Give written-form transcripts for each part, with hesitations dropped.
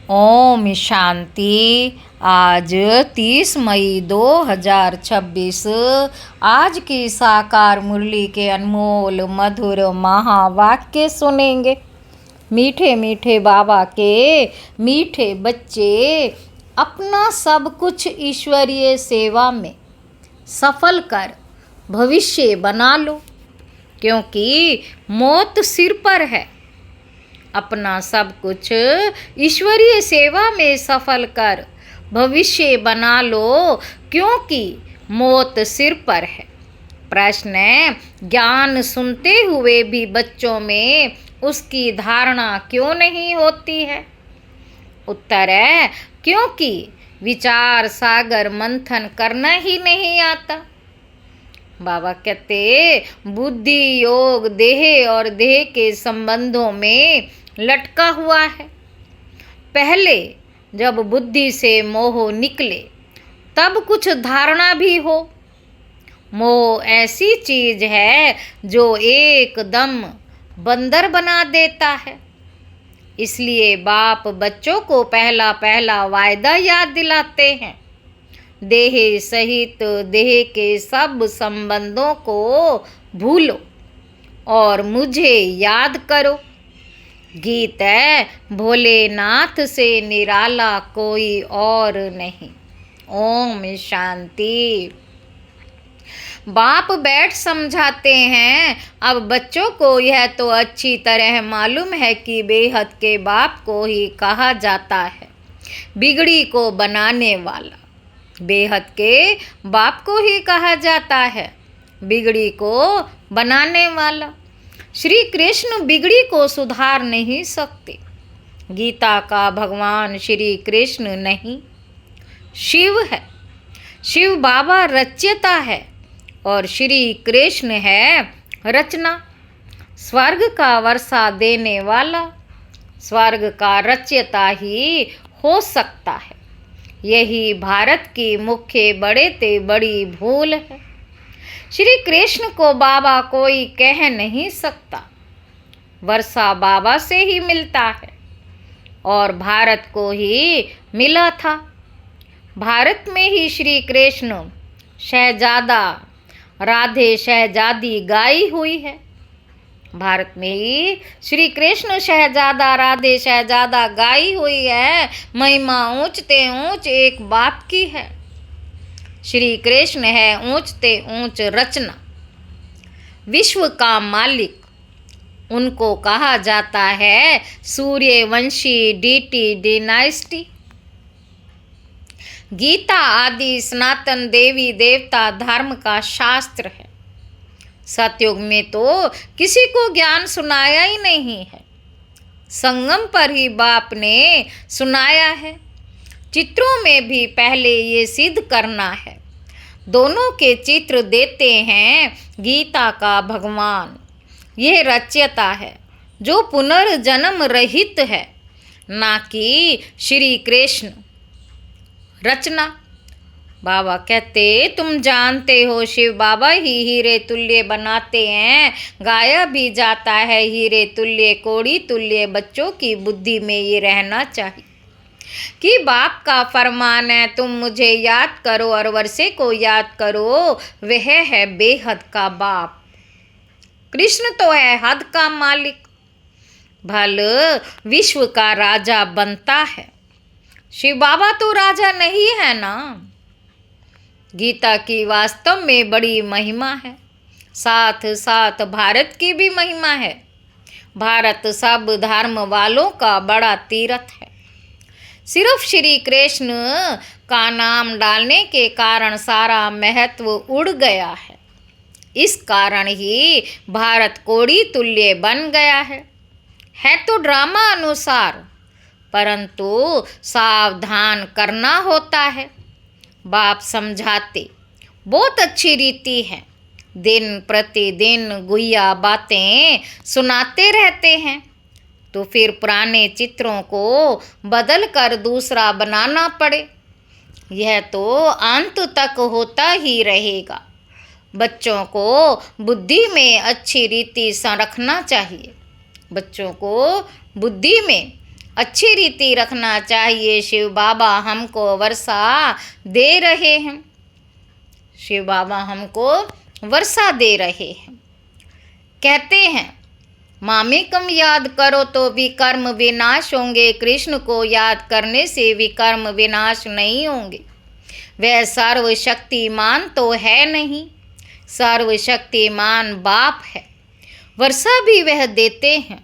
ओम शांति। आज 30 मई 2026 आज की साकार मुरली के अनमोल मधुर महावाक्य सुनेंगे। मीठे मीठे बाबा के मीठे बच्चे, अपना सब कुछ ईश्वरीय सेवा में सफल कर भविष्य बना लो, क्योंकि मौत सिर पर है। अपना सब कुछ ईश्वरीय सेवा में सफल कर भविष्य बना लो, क्योंकि मौत सिर पर है। प्रश्न है, ज्ञान सुनते हुए भी बच्चों में उसकी धारणा क्यों नहीं होती है? उत्तर है, क्योंकि विचार सागर मंथन करना ही नहीं आता। बाबा कहते, बुद्धि योग देह और देह के संबंधों में लटका हुआ है। पहले जब बुद्धि से मोह निकले तब कुछ धारणा भी हो। मोह ऐसी चीज है जो एकदम बंदर बना देता है। इसलिए बाप बच्चों को पहला पहला वायदा याद दिलाते हैं, देह सहित देह के सब संबंधों को भूलो और मुझे याद करो। गीत है, भोलेनाथ से निराला कोई और नहीं। ओम शांति। बाप बैठ समझाते हैं। अब बच्चों को यह तो अच्छी तरह मालूम है कि बेहद के बाप को ही कहा जाता है बिगड़ी को बनाने वाला। बेहद के बाप को ही कहा जाता है बिगड़ी को बनाने वाला। श्री कृष्ण बिगड़ी को सुधार नहीं सकते। गीता का भगवान श्री कृष्ण नहीं, शिव है। शिव बाबा रचयिता है और श्री कृष्ण है रचना। स्वर्ग का वर्षा देने वाला स्वर्ग का रचयिता ही हो सकता है। यही भारत की मुख्य बड़े ते बड़ी भूल है। श्री कृष्ण को बाबा कोई कह नहीं सकता। वर्षा बाबा से ही मिलता है और भारत को ही मिला था। भारत में ही श्री कृष्ण शहजादा राधे शहजादी गाई हुई है। भारत में ही श्री कृष्ण शहजादा राधे शहजादा गाई हुई है। महिमा ऊंचते ऊंच एक बाप की है। श्री कृष्ण है ऊंचते ऊंच रचना, विश्व का मालिक। उनको कहा जाता है सूर्यवंशी डीटी डिनाइस्टी। गीता आदि सनातन देवी देवता धर्म का शास्त्र है। सतयुग में तो किसी को ज्ञान सुनाया ही नहीं है। संगम पर ही बाप ने सुनाया है। चित्रों में भी पहले ये सिद्ध करना है। दोनों के चित्र देते हैं गीता का भगवान। यह रचयिता है जो पुनर्जन्म रहित है, ना कि श्री कृष्ण रचना। बाबा कहते, तुम जानते हो शिव बाबा ही हीरे तुल्य बनाते हैं। गाया भी जाता है हीरे तुल्य कोड़ी तुल्य। बच्चों की बुद्धि में ये रहना चाहिए कि बाप का फरमान है, तुम मुझे याद करो और वर्षे को याद करो। वह है बेहद का बाप। कृष्ण तो है हद का मालिक। भल विश्व का राजा बनता है। शिव बाबा तो राजा नहीं है ना। गीता की वास्तव में बड़ी महिमा है। साथ साथ भारत की भी महिमा है। भारत सब धर्म वालों का बड़ा तीर्थ है। सिर्फ श्री कृष्ण का नाम डालने के कारण सारा महत्व उड़ गया है। इस कारण ही भारत कोड़ी तुल्य बन गया है तो ड्रामा अनुसार, परंतु सावधान करना होता है। बाप समझाते, बहुत अच्छी रीति है। दिन प्रतिदिन गुइया बातें सुनाते रहते हैं, तो फिर पुराने चित्रों को बदल कर दूसरा बनाना पड़े। यह तो अंत तक होता ही रहेगा। बच्चों को बुद्धि में अच्छी रीति से रखना चाहिए। बच्चों को बुद्धि में अच्छी रीति रखना चाहिए। शिव बाबा हमको वर्षा दे रहे हैं। शिव बाबा हमको वर्षा दे रहे हैं। कहते हैं मामेकम याद करो तो विकर्म विनाश होंगे। कृष्ण को याद करने से विकर्म विनाश नहीं होंगे। वह सर्वशक्तिमान तो है नहीं, सर्वशक्तिमान बाप है। वर्षा भी वह देते हैं।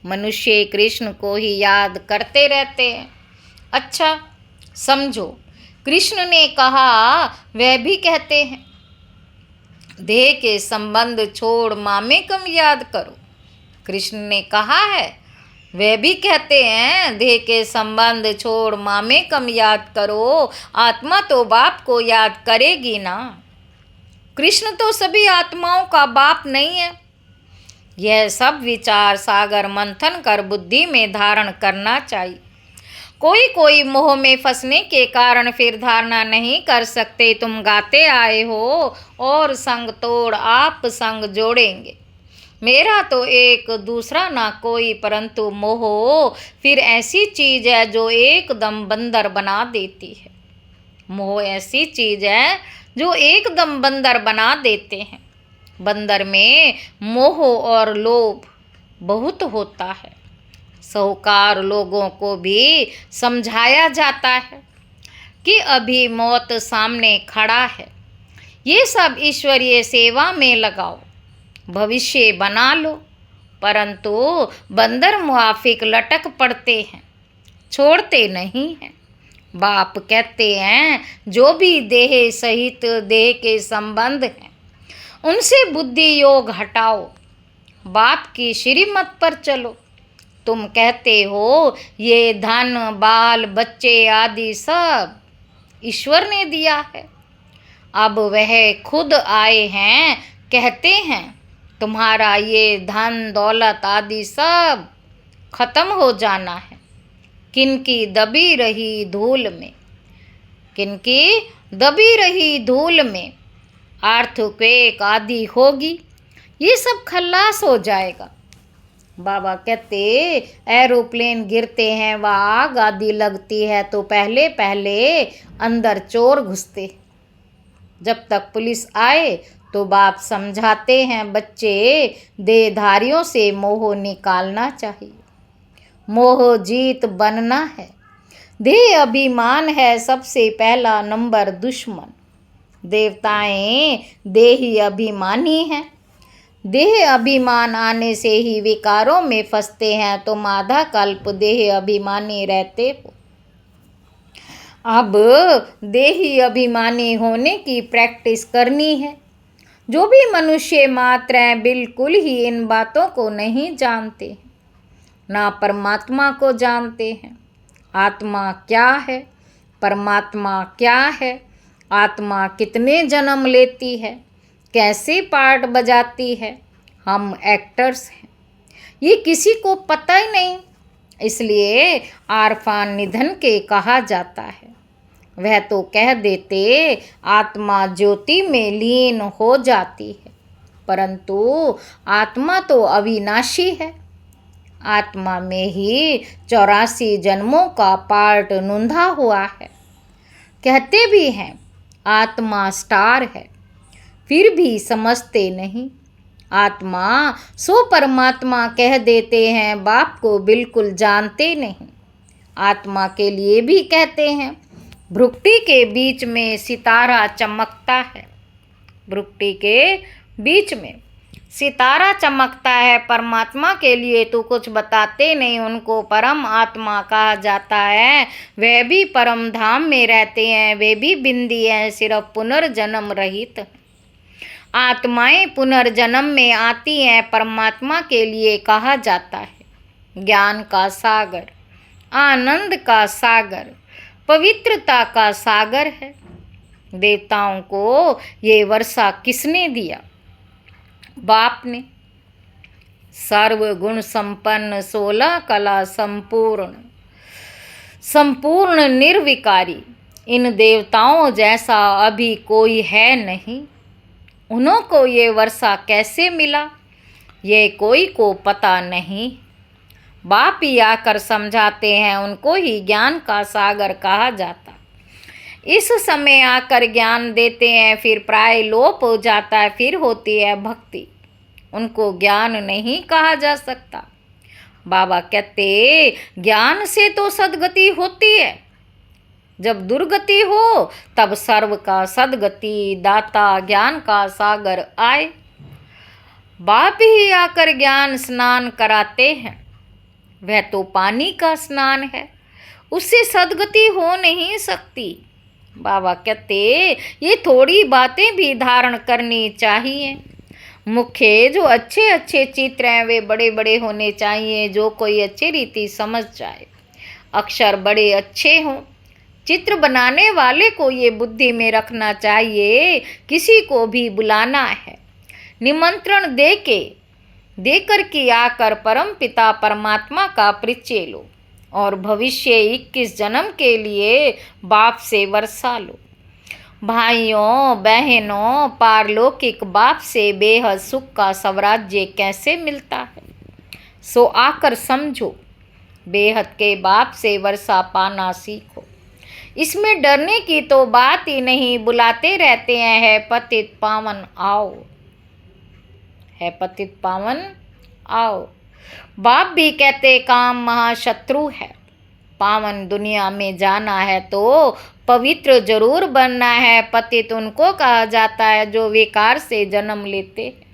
मनुष्य कृष्ण को ही याद करते रहते हैं। अच्छा समझो, कृष्ण ने कहा, वह भी कहते हैं देह के संबंध छोड़ मामेकम याद करो। कृष्ण ने कहा है, वे भी कहते हैं देह के संबंध छोड़ मामेकम याद करो। आत्मा तो बाप को याद करेगी ना। कृष्ण तो सभी आत्माओं का बाप नहीं है। यह सब विचार सागर मंथन कर बुद्धि में धारण करना चाहिए। कोई कोई मोह में फंसने के कारण फिर धारणा नहीं कर सकते। तुम गाते आए हो और संग तोड़ आप संग जोड़ेंगे। मेरा तो एक दूसरा ना कोई, परंतु मोह फिर ऐसी चीज है जो एकदम बंदर बना देती है। मोह ऐसी चीज है जो एकदम बंदर बना देते हैं। बंदर में मोह और लोभ बहुत होता है। साहूकार लोगों को भी समझाया जाता है कि अभी मौत सामने खड़ा है, ये सब ईश्वरीय सेवा में लगाओ, भविष्य बना लो। परंतु बंदर मुआफिक लटक पड़ते हैं, छोड़ते नहीं हैं। बाप कहते हैं जो भी देह सहित देह के संबंध हैं उनसे बुद्धि योग हटाओ, बाप की श्रीमत पर चलो। तुम कहते हो ये धन बाल बच्चे आदि सब ईश्वर ने दिया है। अब वह खुद आए हैं, कहते हैं तुम्हारा ये धन दौलत आदि सब खत्म हो जाना है। किनकी दबी रही धूल में, किनकी दबी रही धूल में अर्थक्वेक आदि होगी, ये सब खल्लास हो जाएगा। बाबा कहते एरोप्लेन गिरते हैं व आग आदि लगती है तो पहले पहले अंदर चोर घुसते। जब तक पुलिस आए तो बाप समझाते हैं बच्चे देहधारियों से मोह निकालना चाहिए। मोह जीत बनना है। देह अभिमान है सबसे पहला नंबर दुश्मन। देवताएं देही अभिमानी हैं। देह अभिमान आने से ही विकारों में फंसते हैं। तुम आधा कल्प देह अभिमानी रहते हो। अब देही अभिमानी होने की प्रैक्टिस करनी है। जो भी मनुष्य मात्र हैं बिल्कुल ही इन बातों को नहीं जानते, ना परमात्मा को जानते हैं। आत्मा क्या है, परमात्मा क्या है, आत्मा कितने जन्म लेती है, कैसे पार्ट बजाती है, हम एक्टर्स हैं, ये किसी को पता ही नहीं। इसलिए आरफान निधन के कहा जाता है। वह तो कह देते आत्मा ज्योति में लीन हो जाती है, परंतु आत्मा तो अविनाशी है। आत्मा में ही 84 जन्मों का पार्ट नूंधा हुआ है। कहते भी हैं आत्मा स्टार है, फिर भी समझते नहीं। आत्मा सो परमात्मा कह देते हैं, बाप को बिल्कुल जानते नहीं। आत्मा के लिए भी कहते हैं भ्रुकुटी के बीच में सितारा चमकता है। भ्रुकुटी के बीच में सितारा चमकता है। परमात्मा के लिए तो कुछ बताते नहीं। उनको परम आत्मा कहा जाता है। वे भी परम धाम में रहते हैं, वे भी बिंदी हैं, सिर्फ पुनर्जन्म रहित। आत्माएं पुनर्जन्म में आती हैं। परमात्मा के लिए कहा जाता है ज्ञान का सागर, आनंद का सागर, पवित्रता का सागर है। देवताओं को ये वर्षा किसने दिया? बाप ने। सर्वगुण संपन्न 16 कला संपूर्ण, संपूर्ण निर्विकारी, इन देवताओं जैसा अभी कोई है नहीं। उन्हों को ये वर्षा कैसे मिला, ये कोई को पता नहीं। बाप ही आकर समझाते हैं, उनको ही ज्ञान का सागर कहा जाता। इस समय आकर ज्ञान देते हैं, फिर प्राय लोप हो जाता है, फिर होती है भक्ति, उनको ज्ञान नहीं कहा जा सकता। बाबा कहते ज्ञान से तो सदगति होती है, जब दुर्गति हो तब सर्व का सदगति दाता ज्ञान का सागर आए। बाप ही आकर ज्ञान स्नान कराते हैं, वह तो पानी का स्नान है, उससे सदगति हो नहीं सकती। बाबा कहते ये थोड़ी बातें भी धारण करनी चाहिए। मुख्य जो अच्छे अच्छे चित्र हैं वे बड़े बड़े होने चाहिए, जो कोई अच्छी रीति समझ जाए। अक्षर बड़े अच्छे हों। चित्र बनाने वाले को ये बुद्धि में रखना चाहिए, किसी को भी बुलाना है, निमंत्रण देकर के आकर परम पिता परमात्मा का परिचय लो और भविष्य 21 जन्म के लिए बाप से वर्षा लो। भाइयों बहनों, पारलौकिक बाप से बेहद सुख का स्वराज्य कैसे मिलता है, सो आकर समझो। बेहद के बाप से वर्षा पाना सीखो। इसमें डरने की तो बात ही नहीं, बुलाते रहते हैं, है पतित पावन आओ, है पतित पावन आओ। बाप भी कहते काम महाशत्रु है, पावन दुनिया में जाना है तो पवित्र जरूर बनना है। पतित उनको कहा जाता है जो विकार से जन्म लेते हैं।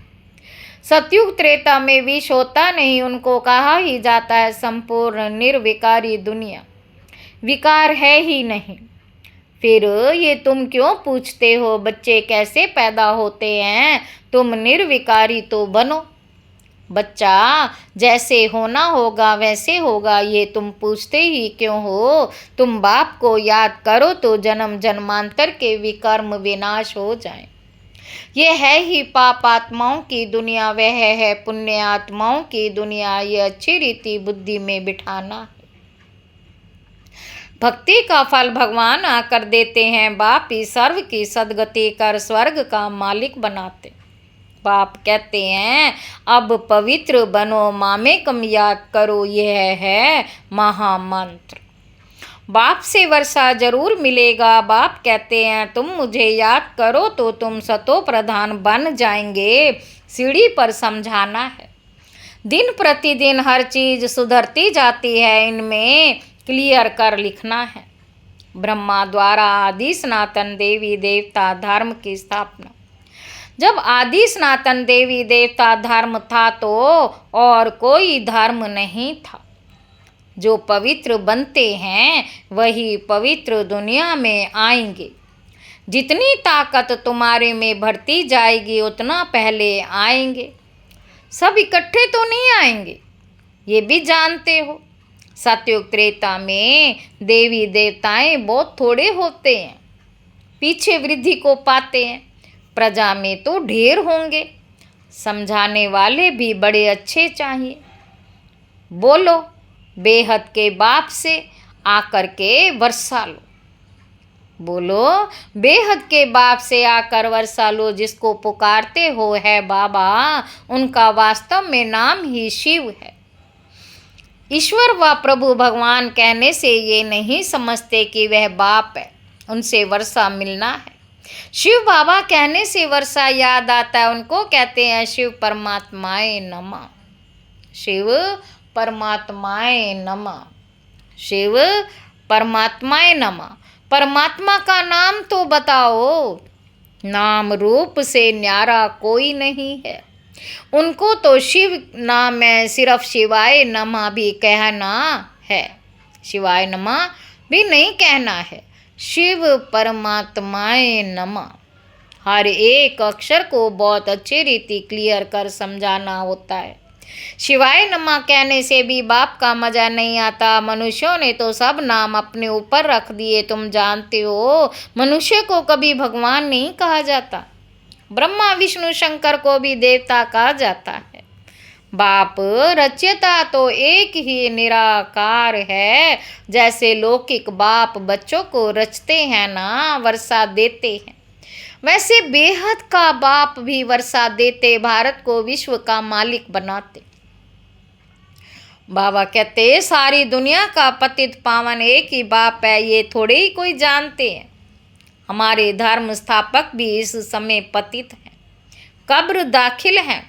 सतयुग त्रेता में विष होता नहीं, उनको कहा ही जाता है संपूर्ण निर्विकारी दुनिया, विकार है ही नहीं। फिर ये तुम क्यों पूछते हो बच्चे कैसे पैदा होते हैं, तुम निर्विकारी तो बनो। बच्चा जैसे होना होगा वैसे होगा, ये तुम पूछते ही क्यों हो। तुम बाप को याद करो तो जन्म जन्मांतर के विकर्म विनाश हो जाएं। ये है ही पाप आत्माओं की दुनिया, वह है पुण्य आत्माओं की दुनिया। ये अच्छी रीति बुद्धि में बिठाना है। भक्ति का फल भगवान आकर देते हैं, बाप ही सर्व की सदगति कर स्वर्ग का मालिक बनाते। बाप कहते हैं अब पवित्र बनो, मामेकम याद करो, यह है महामंत्र। बाप से वर्षा जरूर मिलेगा। बाप कहते हैं तुम मुझे याद करो तो तुम सतो प्रधान बन जाएंगे। सीढ़ी पर समझाना है, दिन प्रतिदिन हर चीज सुधरती जाती है, इनमें क्लियर कर लिखना है। ब्रह्मा द्वारा आदि सनातन देवी देवता धर्म की स्थापना। जब आदि सनातन देवी देवता धर्म था तो और कोई धर्म नहीं था। जो पवित्र बनते हैं वही पवित्र दुनिया में आएंगे। जितनी ताकत तुम्हारे में बढ़ती जाएगी उतना पहले आएंगे। सब इकट्ठे तो नहीं आएंगे, ये भी जानते हो। सतयुग त्रेता में देवी देवताएं बहुत थोड़े होते हैं, पीछे वृद्धि को पाते हैं। प्रजा में तो ढेर होंगे, समझाने वाले भी बड़े अच्छे चाहिए। बोलो बेहद के बाप से आकर के वर्षा लो। बोलो बेहद के बाप से आकर वर्षा लो। जिसको पुकारते हो है बाबा, उनका वास्तव में नाम ही शिव है। ईश्वर व प्रभु भगवान कहने से ये नहीं समझते कि वह बाप है, उनसे वर्षा मिलना है। शिव बाबा कहने से वर्षा याद आता है, उनको कहते हैं शिव परमात्माए नमः। शिव परमात्माए नमः, शिव परमात्माए नमः। परमात्मा का नाम तो बताओ, नाम रूप से न्यारा कोई नहीं है। उनको तो शिव नाम है, सिर्फ शिवाय नमः भी कहना है, शिवाय नमः भी नहीं कहना है। शिव परमात्माए नमः। हर एक अक्षर को बहुत अच्छी रीति क्लियर कर समझाना होता है। शिवाय नमः कहने से भी बाप का मजा नहीं आता। मनुष्यों ने तो सब नाम अपने ऊपर रख दिए। तुम जानते हो मनुष्य को कभी भगवान नहीं कहा जाता। ब्रह्मा विष्णु शंकर को भी देवता कहा जाता है। बाप रचयिता तो एक ही निराकार है। जैसे लौकिक बाप बच्चों को रचते हैं ना, वर्षा देते हैं, वैसे बेहद का बाप भी वर्षा देते, भारत को विश्व का मालिक बनाते। बाबा कहते सारी दुनिया का पतित पावन एक ही बाप है, ये थोड़े ही कोई जानते हैं। हमारे धर्म स्थापक भी इस समय पतित हैं, कब्र दाखिल हैं।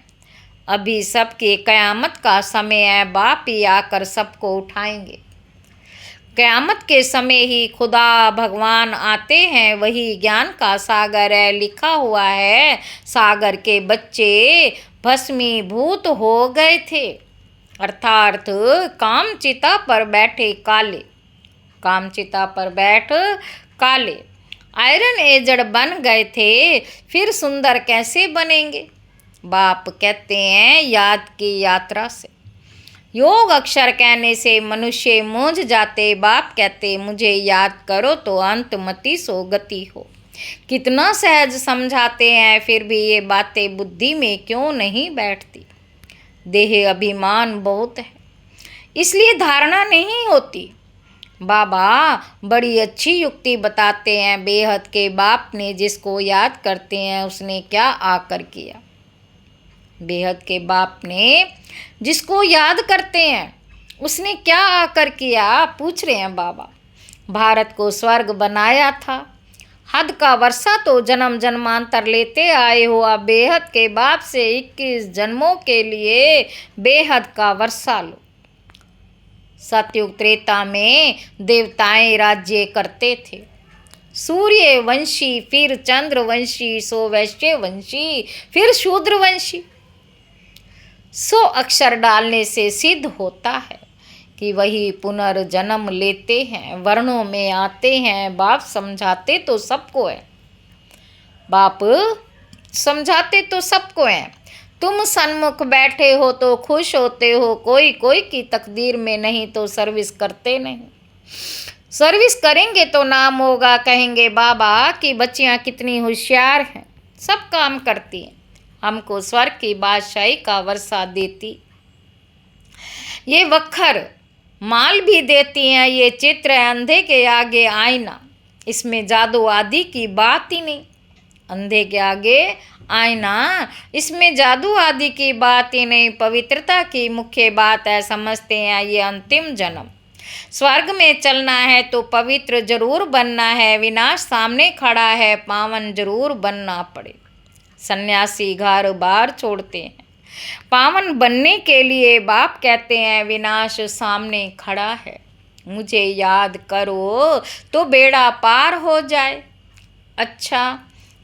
अभी सबके कयामत का समय है, बाप ही आकर सबको उठाएंगे। कयामत के समय ही खुदा भगवान आते हैं, वही ज्ञान का सागर है। लिखा हुआ है सागर के बच्चे भस्मीभूत हो गए थे, अर्थात कामचिता पर बैठे काले, कामचिता पर बैठ काले आयरन एजड बन गए थे, फिर सुंदर कैसे बनेंगे। बाप कहते हैं याद की यात्रा से, योग अक्षर कहने से मनुष्य मूंझ जाते। बाप कहते मुझे याद करो तो अंत मति सो गति हो। कितना सहज समझाते हैं, फिर भी ये बातें बुद्धि में क्यों नहीं बैठती। देह अभिमान बहुत है, इसलिए धारणा नहीं होती। बाबा बड़ी अच्छी युक्ति बताते हैं, बेहद के बाप ने जिसको याद करते हैं उसने क्या आकर किया। बेहद के बाप ने जिसको याद करते हैं उसने क्या आकर किया, पूछ रहे हैं बाबा। भारत को स्वर्ग बनाया था, हद का वर्षा तो जन्म जन्मांतर लेते आए हो। अब बेहद के बाप से 21 जन्मों के लिए बेहद का वर्षा लो। सतयुग त्रेता में देवताएं राज्य करते थे, सूर्य वंशी, फिर चंद्र वंशी, सो वैश्य वंशी, फिर शूद्र वंशी। 100 अक्षर डालने से सिद्ध होता है कि वही पुनर्जन्म लेते हैं, वर्णों में आते हैं। बाप समझाते तो सबको है, बाप समझाते तो सबको है। तुम सन्मुख बैठे हो तो खुश होते हो, कोई कोई की तकदीर में नहीं तो सर्विस करते नहीं। सर्विस करेंगे तो नाम होगा, कहेंगे बाबा की बच्चियां कितनी होशियार हैं, सब काम करती हैं, हमको स्वर्ग की बादशाही का वर्षा देती। ये वक्खर माल भी देती हैं, ये चित्र है अंधे के आगे आईना, इसमें जादू आदि की बात ही नहीं। अंधे के आगे आईना, इसमें जादू आदि की बात ही नहीं। पवित्रता की मुख्य बात है, समझते हैं ये अंतिम जन्म। स्वर्ग में चलना है तो पवित्र जरूर बनना है, विनाश सामने खड़ा है, पावन जरूर बनना पड़े। सन्यासी घर बार छोड़ते हैं पावन बनने के लिए। बाप कहते हैं विनाश सामने खड़ा है, मुझे याद करो तो बेड़ा पार हो जाए। अच्छा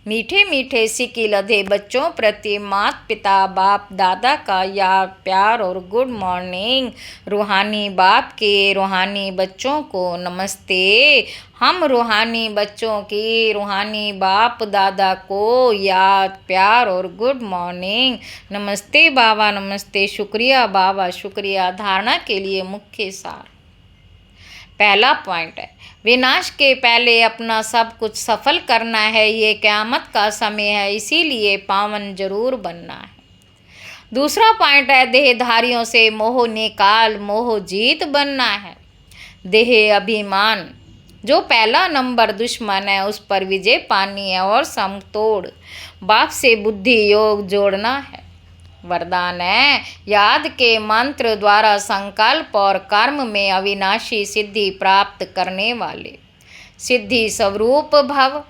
मीठे मीठे सिक्के लदे बच्चों प्रति माता पिता बाप दादा का याद प्यार और गुड मॉर्निंग। रूहानी बाप के रूहानी बच्चों को नमस्ते। हम रूहानी बच्चों की रूहानी बाप दादा को याद प्यार और गुड मॉर्निंग। नमस्ते बाबा, नमस्ते, शुक्रिया बाबा, शुक्रिया। धारणा के लिए मुख्य सार। पहला पॉइंट है विनाश के पहले अपना सब कुछ सफल करना है, ये क़यामत का समय है, इसीलिए पावन जरूर बनना है। दूसरा पॉइंट है देहधारियों से मोह निकाल, मोह जीत बनना है। देह अभिमान जो पहला नंबर दुश्मन है उस पर विजय पानी है और समतोड़ बाप से बुद्धि योग जोड़ना है। वरदान है याद के मंत्र द्वारा संकल्प और कर्म में अविनाशी सिद्धि प्राप्त करने वाले सिद्धि स्वरूप भव।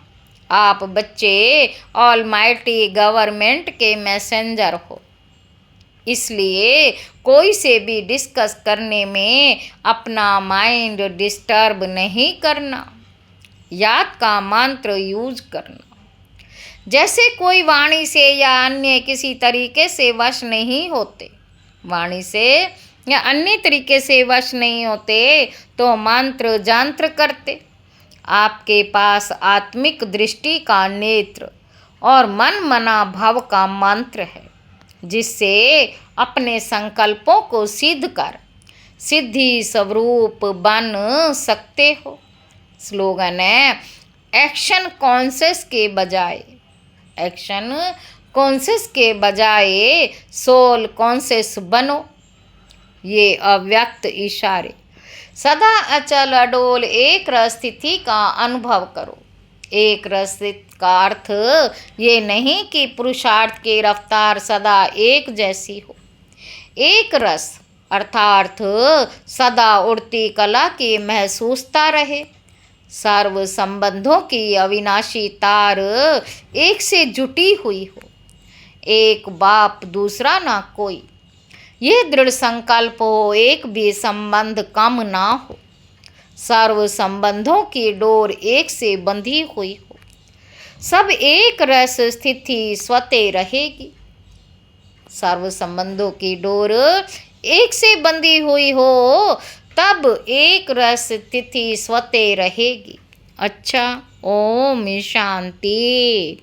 आप बच्चे ऑलमाइटी गवर्नमेंट के मैसेंजर हो, इसलिए कोई से भी डिस्कस करने में अपना माइंड डिस्टर्ब नहीं करना, याद का मंत्र यूज करना। जैसे कोई वाणी से या अन्य किसी तरीके से वश नहीं होते, वाणी से या अन्य तरीके से वश नहीं होते तो मंत्र जंत्र करते। आपके पास आत्मिक दृष्टि का नेत्र और मन मना भव का मंत्र है, जिससे अपने संकल्पों को सिद्ध कर सिद्धि स्वरूप बन सकते हो। स्लोगन है एक्शन कॉन्शियस के बजाय, एक्शन कॉन्शियस के बजाय सोल कॉन्शियस बनो। ये अव्यक्त इशारे सदा अचल अडोल एक रस स्थिति का अनुभव करो। एक रस का अर्थ ये नहीं कि पुरुषार्थ की रफ्तार सदा एक जैसी हो। एक रस अर्थार्थ सदा उड़ती कला की महसूसता रहे। सर्व संबंधों की अविनाशी तार एक से जुटी हुई हो, एक बाप दूसरा ना कोई, ये दृढ़ संकल्प हो, एक भी संबंध कम ना हो। सर्व संबंधों की डोर एक से बंधी हुई हो, सब एक रस स्थिति स्वते रहेगी। सर्व संबंधों की डोर एक से बंधी हुई हो, तब एक रस स्थिति स्वते रहेगी। अच्छा, ओम शांति।